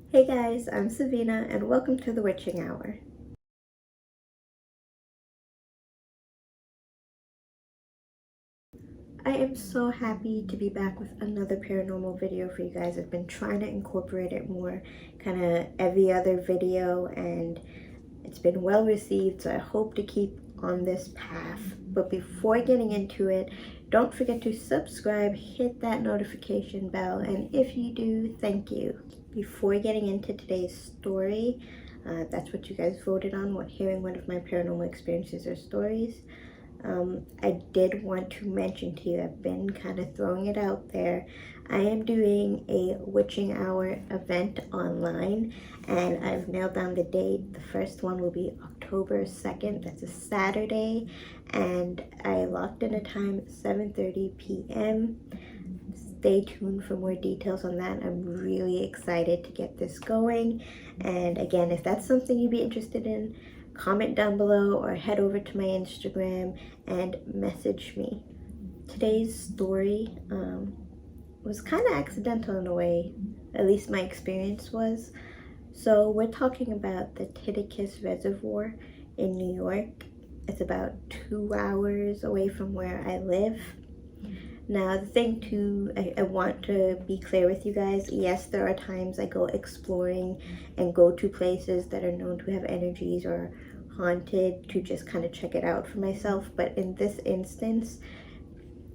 Hey guys, I'm Savina and welcome to the Witching Hour. I am so happy to be back with another paranormal video for you guys. I've been trying to incorporate it more kind of every other video and it's been well received, so I hope to keep on this path. But before getting into it, don't forget to subscribe, hit that notification bell, and if you do, thank you. Before getting into today's story, that's what you guys voted on, hearing one of my paranormal experiences or stories. I did want to mention to you, I've been kind of throwing it out there. I am doing a Witching Hour event online and I've nailed down the date. The first one will be October 2nd, that's a Saturday, and I locked in a time 7:30 p.m. Stay tuned for more details on that. I'm really excited to get this going. And again, if that's something you'd be interested in, comment down below or head over to my Instagram and message me. Today's story was kind of accidental in a way, at least my experience was. So we're talking about the Titicus Reservoir in New York. It's about 2 hours away from where I live. Now, the thing too, I want to be clear with you guys. Yes, there are times I go exploring and go to places that are known to have energies or haunted to just kind of check it out for myself. But in this instance,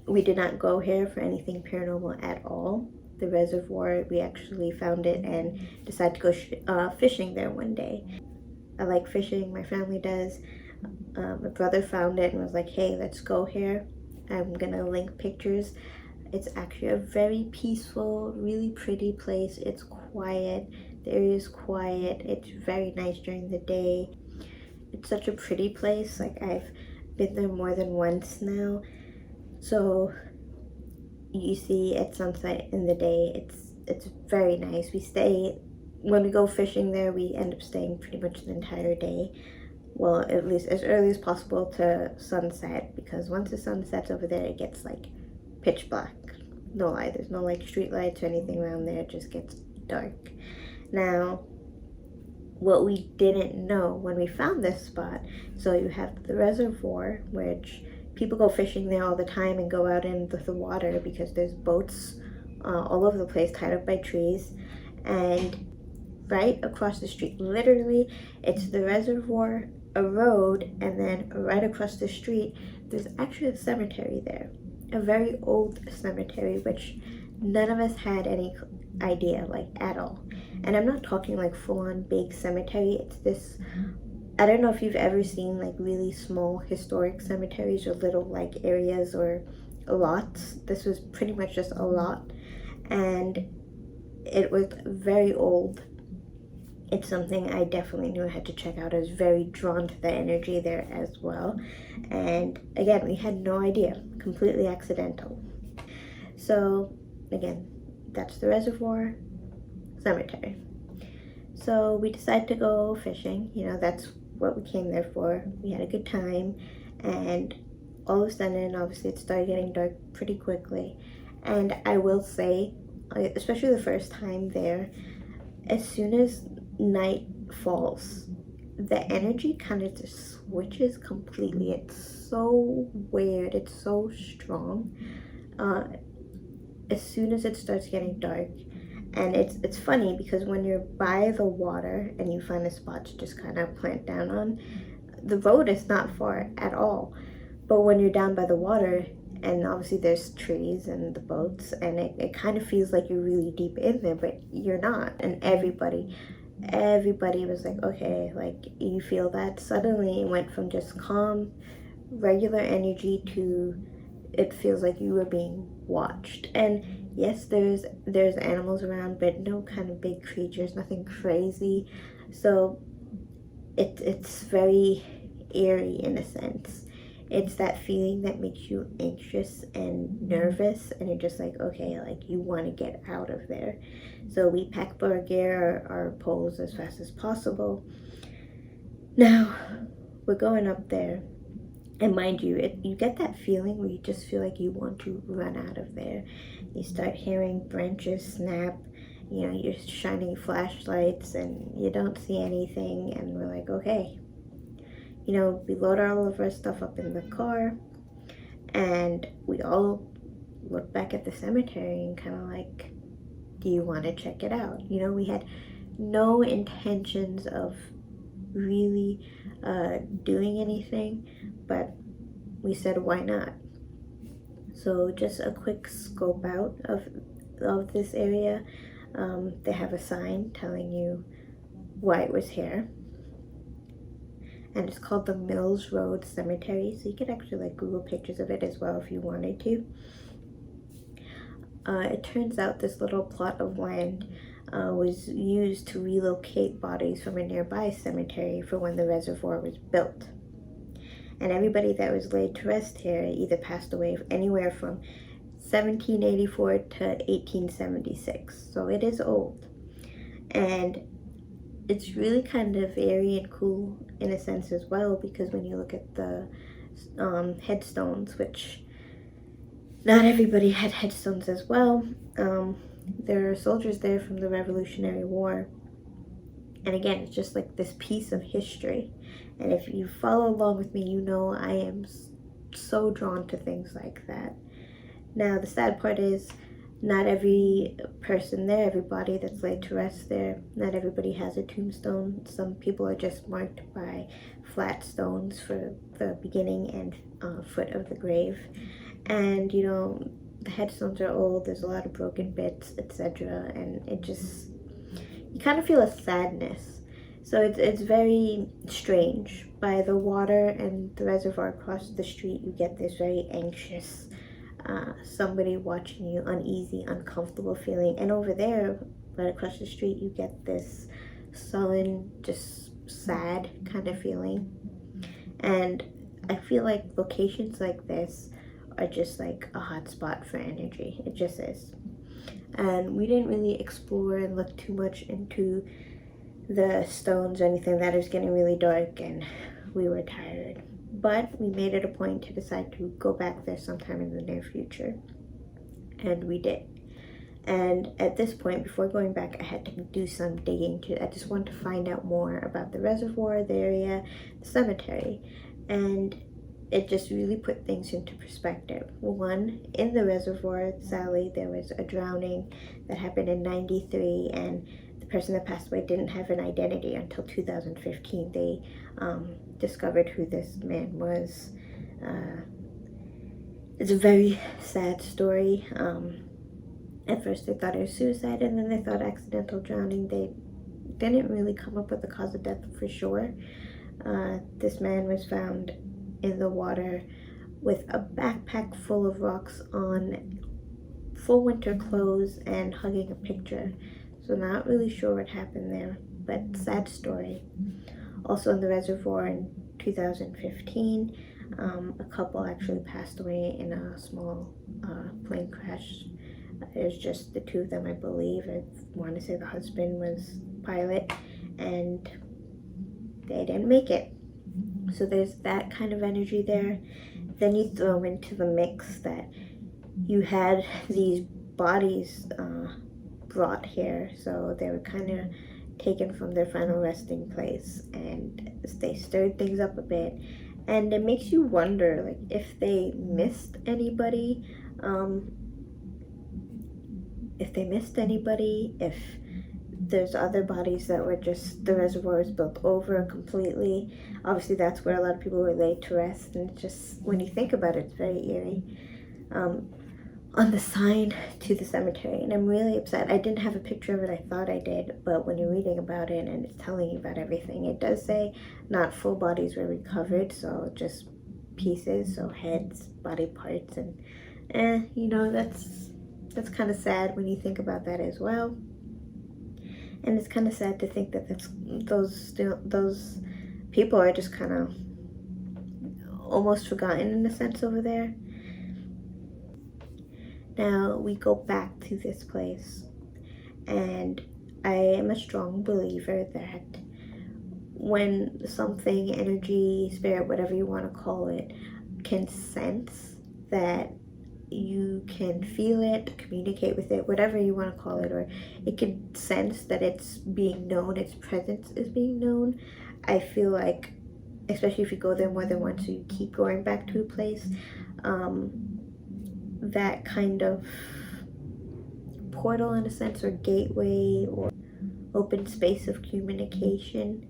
we did not go here for anything paranormal at all. The reservoir, we actually found it and decided to go fishing there one day. I like fishing, my family does. My brother found it and was like, hey, let's go here. I'm gonna link pictures. It's actually a very peaceful, really pretty place. It's quiet. The area is quiet. It's very nice during the day. It's such a pretty place. Like, I've been there more than once now. So you see at sunset in the day, it's very nice. When we go fishing there, we end up staying pretty much the entire day. Well, at least as early as possible to sunset, because once the sun sets over there, it gets like pitch black. No lie, there's no like street lights or anything around there. It just gets dark. Now, what we didn't know when we found this spot, so you have the reservoir, which people go fishing there all the time and go out into the water because there's boats all over the place tied up by trees. And right across the street, literally, it's the reservoir, a road, and then right across the street, there's actually a cemetery there. A very old cemetery, which none of us had any idea, like, at all. And I'm not talking like full-on big cemetery. It's this, I don't know if you've ever seen like really small historic cemeteries or little like areas or lots. This was pretty much just a lot. And it was very old. It's something I definitely knew I had to check out. I was very drawn to the energy there as well. And again, we had no idea, completely accidental. So again, that's the reservoir, cemetery. So we decided to go fishing. That's what we came there for. We had a good time, and all of a sudden, obviously, it started getting dark pretty quickly. And I will say, especially the first time there, as soon as night falls, the energy kind of just switches completely. It's so weird. It's so strong. As soon as it starts getting dark, and it's funny because when you're by the water and you find a spot to just kind of plant down on, the road is not far at all. But when you're down by the water, and obviously there's trees and the boats, and it kind of feels like you're really deep in there, but you're not. And everybody was like, okay, like, you feel that? Suddenly it went from just calm, regular energy to it feels like you were being watched. And yes, there's animals around, but no kind of big creatures, nothing crazy. So it's very eerie in a sense. It's that feeling that makes you anxious and nervous, and you're just like, okay, like, you want to get out of there. So we pack our gear, our poles as fast as possible. Now, we're going up there, and mind you, you get that feeling where you just feel like you want to run out of there. You start hearing branches snap. you know, you're shining flashlights and you don't see anything, and we're like, okay. You know, we load all of our stuff up in the car, and we all look back at the cemetery and kind of like, do you want to check it out? You know, we had no intentions of really doing anything, but we said, why not? So just a quick scope out of this area. They have a sign telling you why it was here, and it's called the Mills Road Cemetery, so you could actually like Google pictures of it as well if you wanted to. It turns out this little plot of land was used to relocate bodies from a nearby cemetery for when the reservoir was built. And everybody that was laid to rest here either passed away anywhere from 1784 to 1876. So it is old. And it's really kind of airy and cool in a sense as well, because when you look at the headstones, which not everybody had headstones as well. There are soldiers there from the Revolutionary War. And again, it's just like this piece of history. And if you follow along with me, you know I am so drawn to things like that. Now, the sad part is not every person there, every body that's laid to rest there, not everybody has a tombstone. Some people are just marked by flat stones for the beginning and foot of the grave. And, you know, the headstones are old, there's a lot of broken bits, etc. And it just, you kind of feel a sadness. So it's very strange. By the water and the reservoir across the street, you get this very anxious, somebody watching you, uneasy, uncomfortable feeling. And over there, right across the street, you get this sullen, just sad kind of feeling. And I feel like locations like this are just like a hot spot for energy. It just is. And we didn't really explore and look too much into the stones or anything. That was getting really dark and we were tired. But we made it a point to decide to go back there sometime in the near future. And we did. And at this point, before going back, I had to do some digging too. I just wanted to find out more about the reservoir, the area, the cemetery. And it just really put things into perspective. One, in the reservoir, sadly, there was a drowning that happened in '93, and the person that passed away didn't have an identity until 2015. They discovered who this man was. It's a very sad story. At first they thought it was suicide, and then they thought accidental drowning. They didn't really come up with the cause of death for sure. This man was found in the water with a backpack full of rocks on, full winter clothes, and hugging a picture. So not really sure what happened there, but sad story. Also in the reservoir in 2015, a couple actually passed away in a small plane crash. It was just the two of them, I believe. I want to say the husband was pilot, and they didn't make it. So there's that kind of energy there. Then you throw into the mix that you had these bodies brought here, so they were kind of taken from their final resting place, and they stirred things up a bit. And it makes you wonder, like, if they missed anybody, if there's other bodies that were just, the reservoir was built over completely. Obviously that's where a lot of people were laid to rest, and it's just, when you think about it, it's very eerie. On the sign to the cemetery, and I'm really upset. I didn't have a picture of it, I thought I did, but when you're reading about it and it's telling you about everything, it does say not full bodies were recovered, so just pieces, so heads, body parts, and you know, that's kind of sad when you think about that as well. And it's kind of sad to think that those people are just kind of almost forgotten in a sense over there. Now we go back to this place, and I am a strong believer that when something, energy, spirit, whatever you want to call it, can sense that you can feel it, communicate with it, whatever you want to call it, or it can sense that it's being known, its presence is being known. I feel like, especially if you go there more than once, so you keep going back to a place, that kind of portal in a sense, or gateway, or open space of communication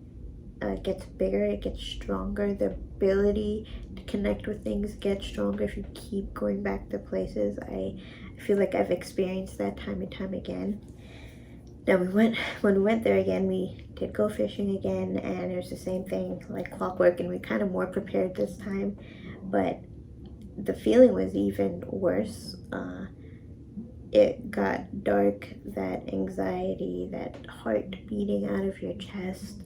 gets bigger, it gets stronger. The ability to connect with things gets stronger if you keep going back to places. I feel like I've experienced that time and time again. Now when we went there again, we did go fishing again, and it was the same thing, like clockwork, and we kind of more prepared this time, but the feeling was even worse. It got dark, that anxiety, that heart beating out of your chest.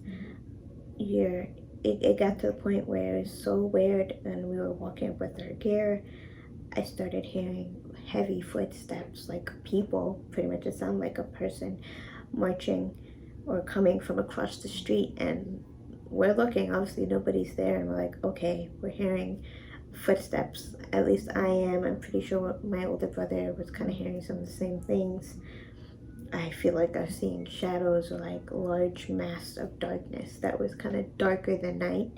It got to the point where it was so weird, and we were walking up with our gear. I started hearing heavy footsteps, like people, pretty much. It sounded like a person marching or coming from across the street, and we're looking, obviously nobody's there, and we're like, okay, we're hearing footsteps. At least I am. I'm pretty sure my older brother was kind of hearing some of the same things. I feel like I was seeing shadows, or like large mass of darkness that was kind of darker than night,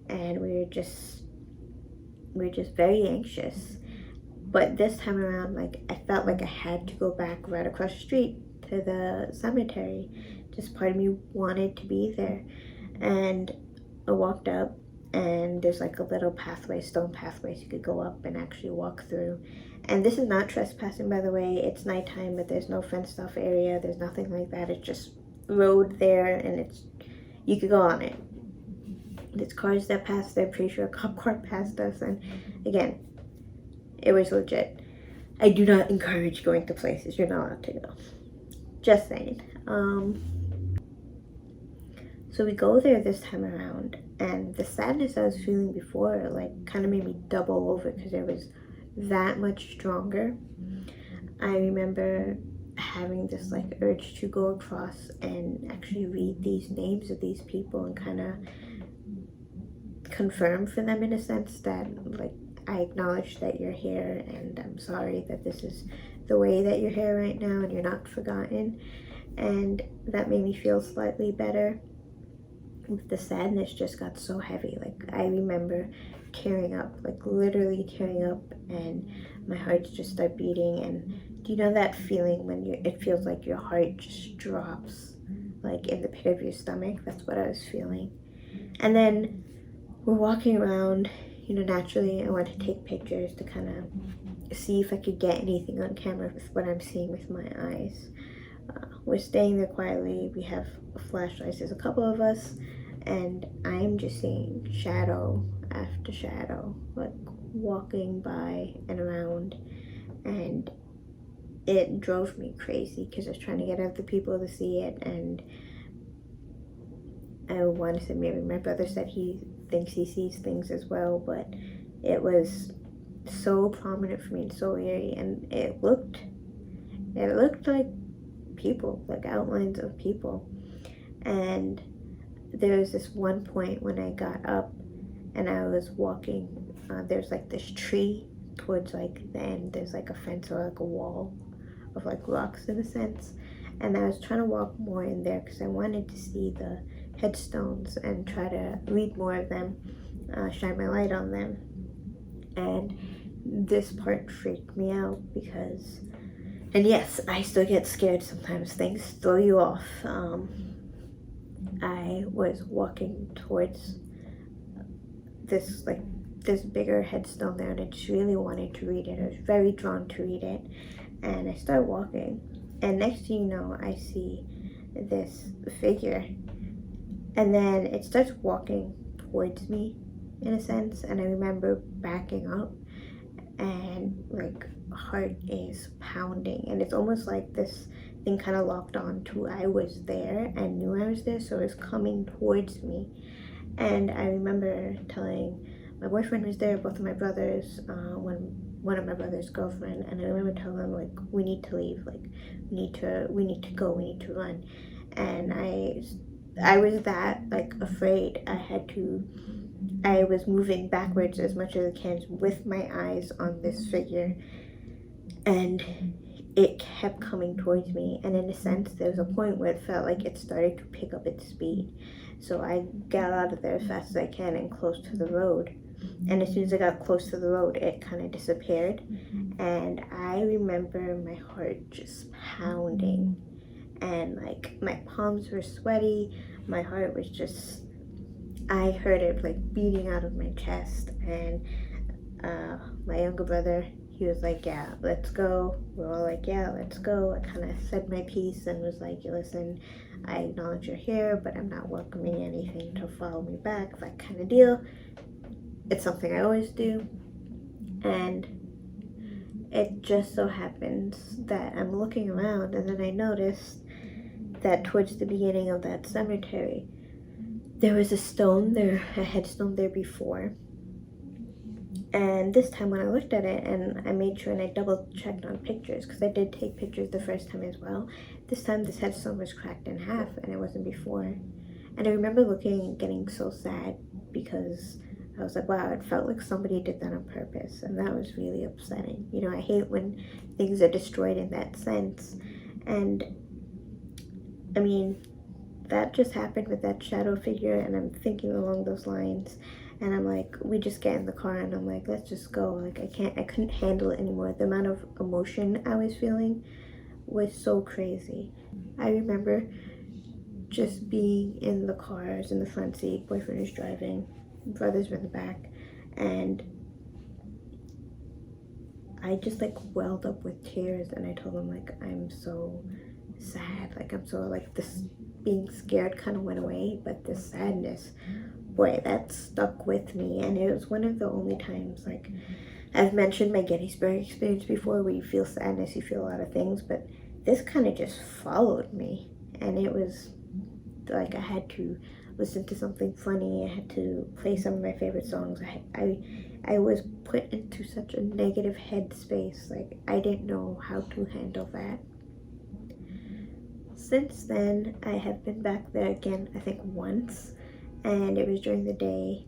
and we were just very anxious. But this time around, like, I felt like I had to go back right across the street to the cemetery. Just part of me wanted to be there. And I walked up, and there's like a little pathway, stone pathway, so you could go up and actually walk through. And this is not trespassing, by the way. It's nighttime, but there's no fenced off area. There's nothing like that. It's just road there, and you could go on it. There's cars that pass there. Pretty sure a cop car passed us, and again, it was legit. I do not encourage going to places you're not allowed to go. Just saying. So we go there this time around, and the sadness I was feeling before, like, kind of made me double over because it was that much stronger. I remember having this like urge to go across and actually read these names of these people and kind of confirm for them, in a sense, that like, I acknowledge that you're here, and I'm sorry that this is the way that you're here right now, and you're not forgotten. And that made me feel slightly better. The sadness just got so heavy. Like, I remember tearing up, like literally tearing up, and my heart just started beating. And do you know that feeling when it feels like your heart just drops, like in the pit of your stomach? That's what I was feeling. And then we're walking around, naturally I want to take pictures to kind of see if I could get anything on camera with what I'm seeing with my eyes. We're staying there quietly. We have flashlights. There's a couple of us, and I'm just seeing shadow after shadow, like walking by and around, and it drove me crazy because I was trying to get other people to see it. And I wanted to, maybe my brother said he thinks he sees things as well, but it was so prominent for me and so eerie, and it looked like people, like outlines of people. And there was this one point when I got up and I was walking, there's like this tree towards like the end, there's like a fence or like a wall of like rocks in a sense, and I was trying to walk more in there because I wanted to see the headstones and try to read more of them, shine my light on them. And this part freaked me out because, and yes, I still get scared sometimes. Things throw you off. I was walking towards this bigger headstone there, and I just really wanted to read it. I was very drawn to read it, and I started walking, and next thing you know, I see this figure, and then it starts walking towards me in a sense, and I remember backing up, and like heart is pounding, and it's almost like this thing kind of locked on to I was there and knew I was there, so it was coming towards me. And I remember telling my boyfriend was there, both of my brothers, one of my brother's girlfriend, and I remember telling them, like, we need to leave, like we need to go, we need to run. And I was that like afraid. I was moving backwards as much as I can with my eyes on this figure, and it kept coming towards me, and in a sense there was a point where it felt like it started to pick up its speed. So I got out of there as fast as I can and close to the road, and as soon as I got close to the road it kind of disappeared. And I remember my heart just pounding, and like my palms were sweaty, my heart was just, I heard it like beating out of my chest. And my younger brother, he was like, yeah, let's go. We're all like, yeah, let's go. I kind of said my piece and was like, listen, I acknowledge you're here, but I'm not welcoming anything to follow me back, that kind of deal. It's something I always do. And it just so happens that I'm looking around, and then I noticed that towards the beginning of that cemetery, there was a stone there, a headstone there before. And this time when I looked at it, and I made sure and I double checked on pictures, because I did take pictures the first time as well. This time this headstone was cracked in half, and it wasn't before. And I remember looking and getting so sad, because I was like, wow, it felt like somebody did that on purpose, and that was really upsetting. You know, I hate when things are destroyed in that sense. And I mean, that just happened with that shadow figure, and I'm thinking along those lines. And I'm like, we just get in the car, and I'm like, let's just go. Like, I couldn't handle it anymore. The amount of emotion I was feeling was so crazy. I remember just being in the car. I was in the front seat, boyfriend was driving, brothers were in the back, and I just like welled up with tears, and I told him like, I'm so sad. Like, I'm so, like, this being scared kind of went away, but this sadness, boy, that stuck with me. And it was one of the only times, like, I've mentioned my Gettysburg experience before, where you feel sadness, you feel a lot of things, but this kind of just followed me. And it was like I had to listen to something funny, I had to play some of my favorite songs. I was put into such a negative headspace. Like, I didn't know how to handle that. Since then, I have been back there again, I think once, and it was during the day.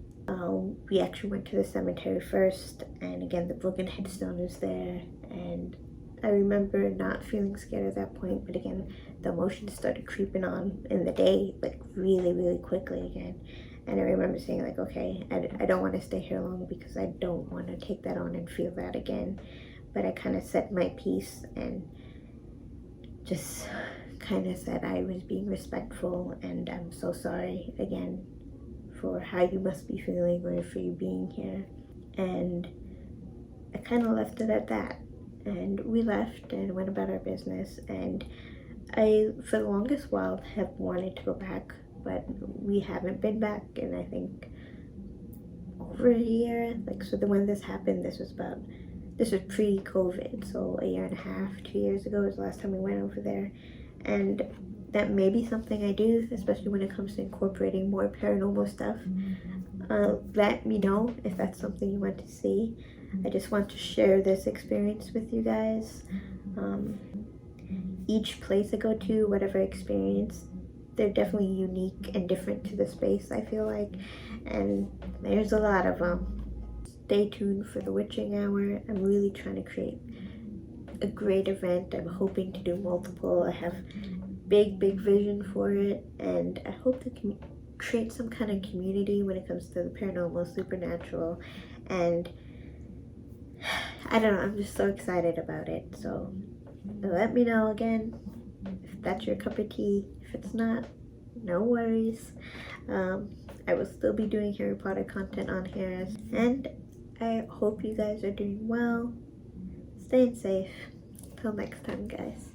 We actually went to the cemetery first, and again, the broken headstone was there, and I remember not feeling scared at that point, but again, the emotions started creeping on in the day, like really, really quickly again. And I remember saying like, okay, I don't want to stay here long, because I don't want to take that on and feel that again. But I kind of said my piece and just kind of said I was being respectful, and I'm so sorry again for how you must be feeling, or for you being here. And I kind of left it at that. And we left and went about our business. And I, for the longest while, have wanted to go back, but we haven't been back in, I think, over a year. Like, so when this happened, this was pre-COVID, so a year and a half, 2 years ago was the last time we went over there. And that may be something I do, especially when it comes to incorporating more paranormal stuff. Let me know if that's something you want to see. I just want to share this experience with you guys. Each place I go to, whatever experience, they're definitely unique and different to the space, I feel like. And there's a lot of them. Stay tuned for the witching hour. I'm really trying to create a great event. I'm hoping to do multiple. I have big vision for it, and I hope to create some kind of community when it comes to the paranormal, supernatural, and I don't know, I'm just so excited about it. So let me know again if that's your cup of tea. If it's not, no worries. I will still be doing Harry Potter content on here, and I hope you guys are doing well, staying safe. Till next time, guys.